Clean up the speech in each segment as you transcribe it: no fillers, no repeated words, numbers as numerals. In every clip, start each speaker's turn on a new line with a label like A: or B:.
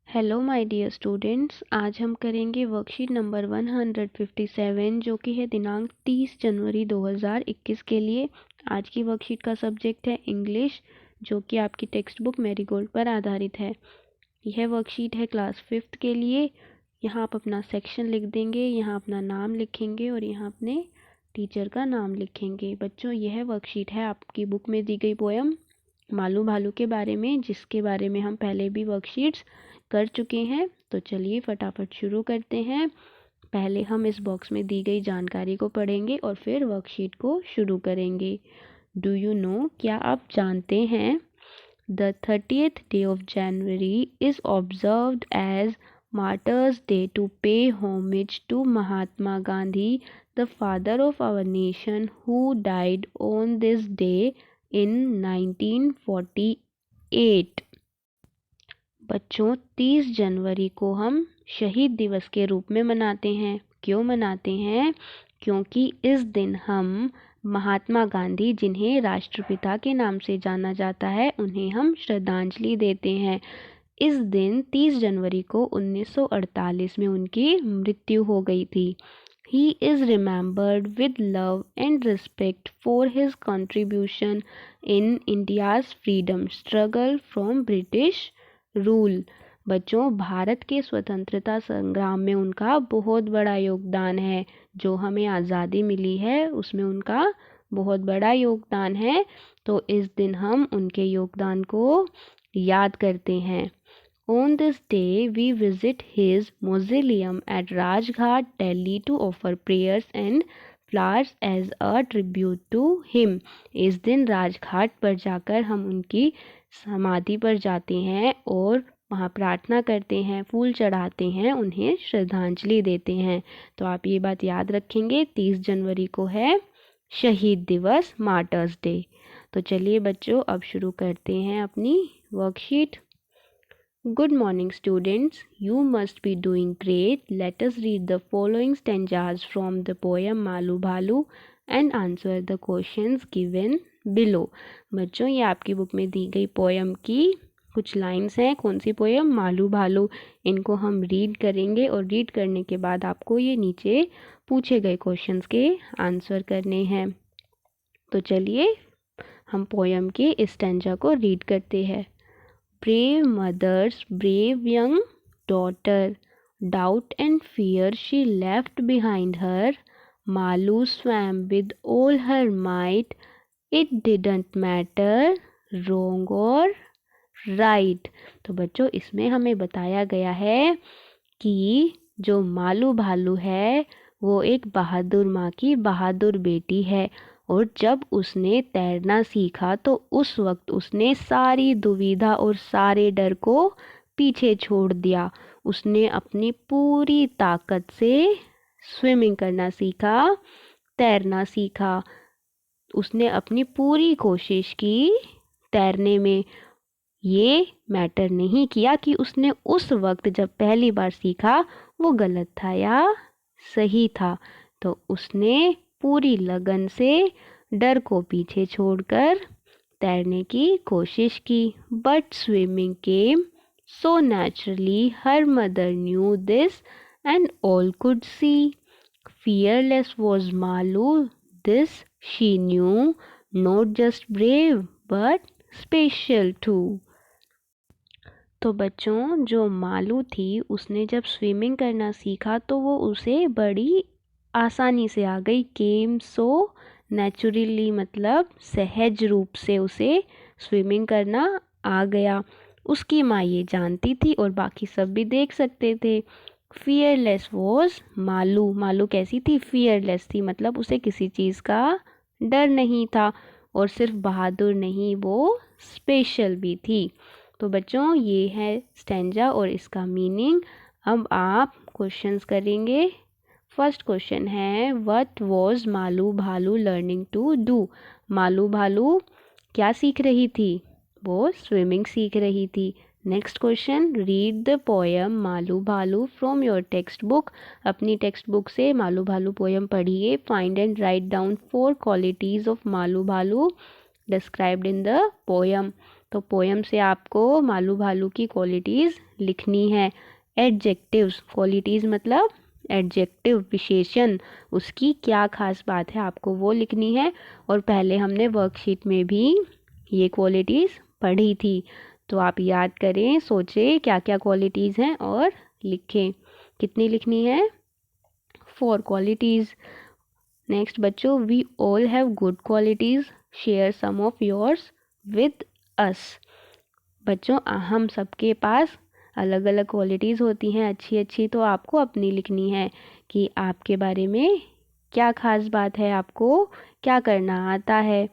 A: Hello my dear students, आज हम करेंगे वर्कशीट नंबर 157 जो कि है दिनांक 30 जनवरी 2021 के लिए। आज की वर्कशीट का सब्जेक्ट है इंग्लिश, जो कि आपकी टेक्स्ट बुक मैरीगोल्ड पर आधारित है। यह वर्कशीट है क्लास 5th के लिए। यहाँ आप अपना सेक्शन लिख देंगे, यहाँ अपना नाम लिखेंगे और यहाँ अपने टीचर का नाम लिखेंगे। बच्चों, यह वर्कशीट है आपकी बुक में दी गई पोएम मालू भालू के बारे में, जिसके बारे में हम पहले भी वर्कशीट्स कर चुके हैं। तो चलिए फटाफट शुरू करते हैं। पहले हम इस बॉक्स में दी गई जानकारी को पढ़ेंगे और फिर वर्कशीट को शुरू करेंगे। डू यू नो, क्या आप जानते हैं? The 30th day of January is observed as Martyrs' Day to pay homage to Mahatma Gandhi, the father of our nation, who died on this day in 1948। बच्चों, 30 जनवरी को हम शहीद दिवस के रूप में मनाते हैं। क्यों मनाते हैं? क्योंकि इस दिन हम महात्मा गांधी, जिन्हें राष्ट्रपिता के नाम से जाना जाता है, उन्हें हम श्रद्धांजलि देते हैं। इस दिन 30 जनवरी को 1948 में उनकी मृत्यु हो गई थी। He is remembered with love and respect for his contribution in India's freedom struggle from British rule। बच्चों, भारत के स्वतंत्रता संग्राम में उनका बहुत बड़ा योगदान है। जो हमें आज़ादी मिली है उसमें उनका बहुत बड़ा योगदान है। तो इस दिन हम उनके योगदान को याद करते हैं। On this day, we visit his mausoleum at Rajghat, Delhi to offer prayers and flowers as a tribute to him। इस दिन राजघाट पर जाकर हम उनकी समाधि पर जाते हैं और वहाँ प्रार्थना करते हैं, फूल चढ़ाते हैं, उन्हें श्रद्धांजलि देते हैं। तो आप ये बात याद रखेंगे, 30 जनवरी को है शहीद दिवस, मार्टर्स डे। तो चलिए बच्चों, अब शुरू करते हैं अपनी worksheet. Good morning students, you must be doing great. Let us read the following stanzas from the poem Malu Bhalu and answer the questions given below। बच्चों, ये आपकी बुक में दी गई पोएम की कुछ लाइंस हैं। कौन सी पोएम? मालू भालू। इनको हम रीड करेंगे और रीड करने के बाद आपको ये नीचे पूछे गए क्वेश्चंस के आंसर करने हैं। तो चलिए हम पोएम के इस स्टैंजा को रीड करते हैं। Brave mother's brave young daughter, doubt and fear she left behind her. Malu swam with all her might. It didn't matter wrong or right। तो बच्चों, इसमें हमें बताया गया है कि जो मालू भालू है वो एक बहादुर माँ की बहादुर बेटी है, और जब उसने तैरना सीखा तो उस वक्त उसने सारी दुविधा और सारे डर को पीछे छोड़ दिया। उसने अपनी पूरी ताकत से स्विमिंग करना सीखा, तैरना सीखा। उसने अपनी पूरी कोशिश की तैरने में। ये मैटर नहीं किया कि उसने उस वक्त जब पहली बार सीखा वो गलत था या सही था। तो उसने पूरी लगन से डर को पीछे छोड़कर तैरने की कोशिश की। But swimming came so naturally, her mother new this and all could see. Fearless was Malu, this she knew, not just brave but special too। तो बच्चों, जो मालू थी उसने जब स्विमिंग करना सीखा तो वो उसे बड़ी आसानी से आ गई। केम सो नेचुरली मतलब सहज रूप से उसे स्विमिंग करना आ गया। उसकी माँ ये जानती थी और बाकी सब भी देख सकते थे। Fearless was Malu. मालू कैसी थी? फियरलेस थी, मतलब उसे किसी चीज़ का डर नहीं था। और सिर्फ बहादुर नहीं, वो स्पेशल भी थी। तो बच्चों, ये है स्टैंजा और इसका मीनिंग। अब आप क्वेश्चंस करेंगे। फर्स्ट क्वेश्चन है, व्हाट वाज मालू भालू लर्निंग टू डू? मालू भालू क्या सीख रही थी? वो स्विमिंग सीख रही थी। Next question, read the poem Malu भालू फ्रॉम योर टेक्स्ट बुक। अपनी टेक्स्ट बुक से मालू भालू पोएम पढ़िए। Find and write down 4 qualities of Malu भालू डिस्क्राइब्ड इन द पोएम। तो पोयम से आपको मालू भालू की क्वालिटीज़ लिखनी है। एडजेक्टिव्स, क्वालिटीज़ मतलब एडजेक्टिव, विशेषण, उसकी क्या खास बात है आपको वो लिखनी है। और पहले हमने वर्कशीट में भी ये क्वालिटीज़ पढ़ी थी, तो आप याद करें, सोचें क्या क्या क्वालिटीज़ हैं और लिखें। कितनी लिखनी है? 4 क्वालिटीज़। नेक्स्ट बच्चों, we all have good qualities, share some of yours with us. बच्चों हम सबके पास अलग अलग क्वालिटीज़ होती हैं अच्छी अच्छी, तो आपको अपनी लिखनी है कि आपके बारे में क्या खास बात है, आपको क्या करना आता है।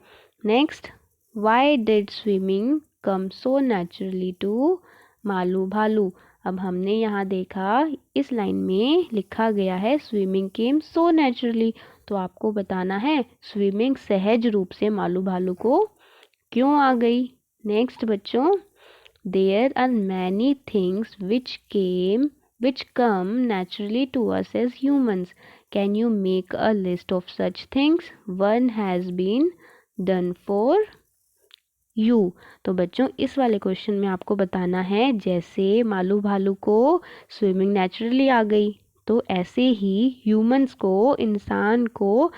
A: Next, why did swimming come so naturally to Malu Bhalu. अब हमने यहाँ देखा इस लाइन में लिखा गया है स्विमिंग केम सो नेचुरली, तो आपको बताना है स्विमिंग सहज रूप से मालू भालू को क्यों आ गई। नेक्स्ट बच्चों, there are many things which come naturally to us as humans. Can you make a list of such things? One has been done for you. तो बच्चों इस वाले क्वेश्चन में आपको बताना है जैसे मालू भालू को स्विमिंग नेचुरली आ गई, तो ऐसे ही ह्यूमंस को, इंसान को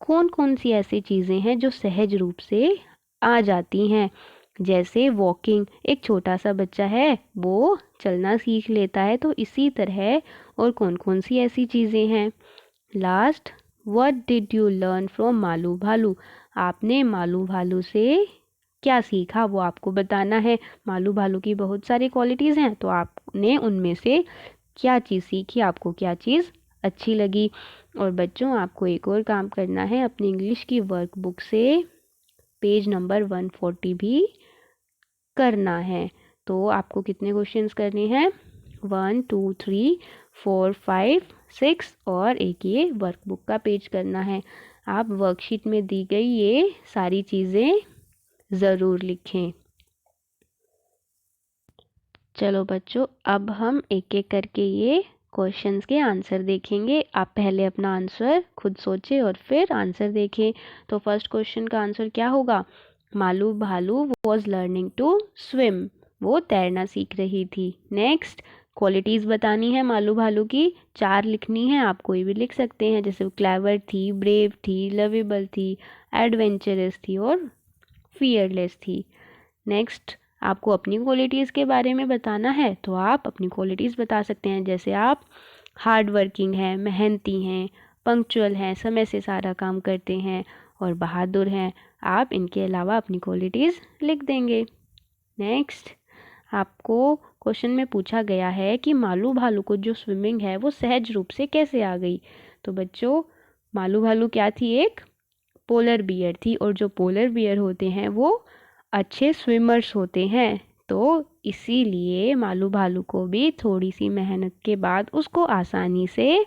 A: कौन कौन सी ऐसी चीज़ें हैं जो सहज रूप से आ जाती हैं। जैसे वॉकिंग, एक छोटा सा बच्चा है वो चलना सीख लेता है, तो इसी तरह और कौन कौन सी ऐसी चीज़ें हैं। Last, what did you learn from Malu भालू। आपने मालू भालू से क्या सीखा वो आपको बताना है। मालू भालू की बहुत सारी क्वालिटीज़ हैं, तो आपने उनमें से क्या चीज़ सीखी, आपको क्या चीज़ अच्छी लगी। और बच्चों आपको एक और काम करना है, अपनी इंग्लिश की वर्कबुक से पेज नंबर 140 भी करना है। तो आपको कितने क्वेश्चंस करने हैं? 1 2 3 4 5 6 और एक ये वर्कबुक का पेज करना है। आप वर्कशीट में दी गई ये सारी चीज़ें ज़रूर लिखें। चलो बच्चों, अब हम एक एक करके ये क्वेश्चंस के आंसर देखेंगे। आप पहले अपना आंसर खुद सोचें और फिर आंसर देखें। तो फर्स्ट क्वेश्चन का आंसर क्या होगा? मालू भालू वॉज लर्निंग टू स्विम, वो तैरना सीख रही थी। नेक्स्ट, क्वालिटीज़ बतानी है मालू भालू की, 4 लिखनी है, आप कोई भी लिख सकते हैं, जैसे क्लेवर थी, ब्रेव थी, लवेबल थी, एडवेंचरस थी और फियरलेस थी। नेक्स्ट, आपको अपनी क्वालिटीज़ के बारे में बताना है, तो आप अपनी क्वालिटीज़ बता सकते हैं, जैसे आप हार्ड वर्किंग हैं, मेहनती हैं, पंक्चुअल हैं, समय से सारा काम करते हैं और बहादुर हैं। आप इनके अलावा अपनी क्वालिटीज़ लिख देंगे। नेक्स्ट, आपको क्वेश्चन में पूछा गया है कि मालू भालू को जो स्विमिंग है वो सहज रूप से कैसे आ गई। तो बच्चों, मालू भालू क्या थी? एक पोलर बियर थी, और जो पोलर बियर होते हैं वो अच्छे स्विमर्स होते हैं, तो इसीलिए मालू भालू को भी थोड़ी सी मेहनत के बाद उसको आसानी से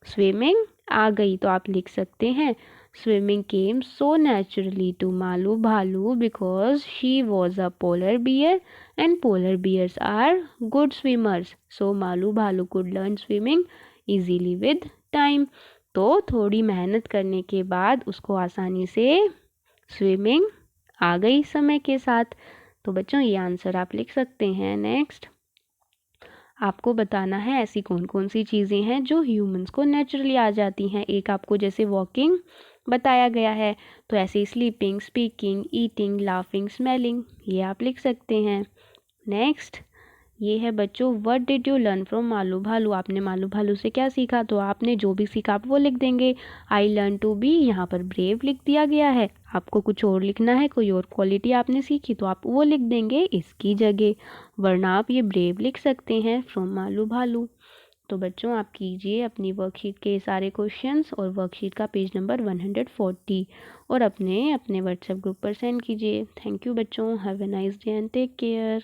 A: स्विमिंग आ गई। तो आप लिख सकते हैं swimming came so naturally to Malu Bhalu because she was a polar bear and polar bears are good swimmers, so Malu Bhalu could learn swimming easily with time. तो थोड़ी मेहनत करने के बाद उसको आसानी से स्विमिंग आ गई समय के साथ। तो बच्चों ये आंसर आप लिख सकते हैं। नेक्स्ट, आपको बताना है ऐसी कौन कौन सी चीज़ें हैं जो ह्यूमंस को नेचुरली आ जाती हैं। एक आपको जैसे वॉकिंग बताया गया है, तो ऐसे sleeping, speaking, eating, laughing, smelling, ये आप लिख सकते हैं। नेक्स्ट, ये है बच्चों what did you learn from Malu भालू। आपने मालू भालू से क्या सीखा, तो आपने जो भी सीखा आप वो लिख देंगे। आई लर्न टू बी, यहाँ पर ब्रेव लिख दिया गया है, आपको कुछ और लिखना है, कोई और क्वालिटी आपने सीखी तो आप वो लिख देंगे इसकी जगह, वरना आप ये ब्रेव लिख सकते हैं फ्रॉम मालू भालू। तो बच्चों आप कीजिए अपनी वर्कशीट के सारे क्वेश्चंस और वर्कशीट का पेज नंबर 140 और अपने व्हाट्सएप ग्रुप पर सेंड कीजिए। थैंक यू बच्चों, have a nice day and take care.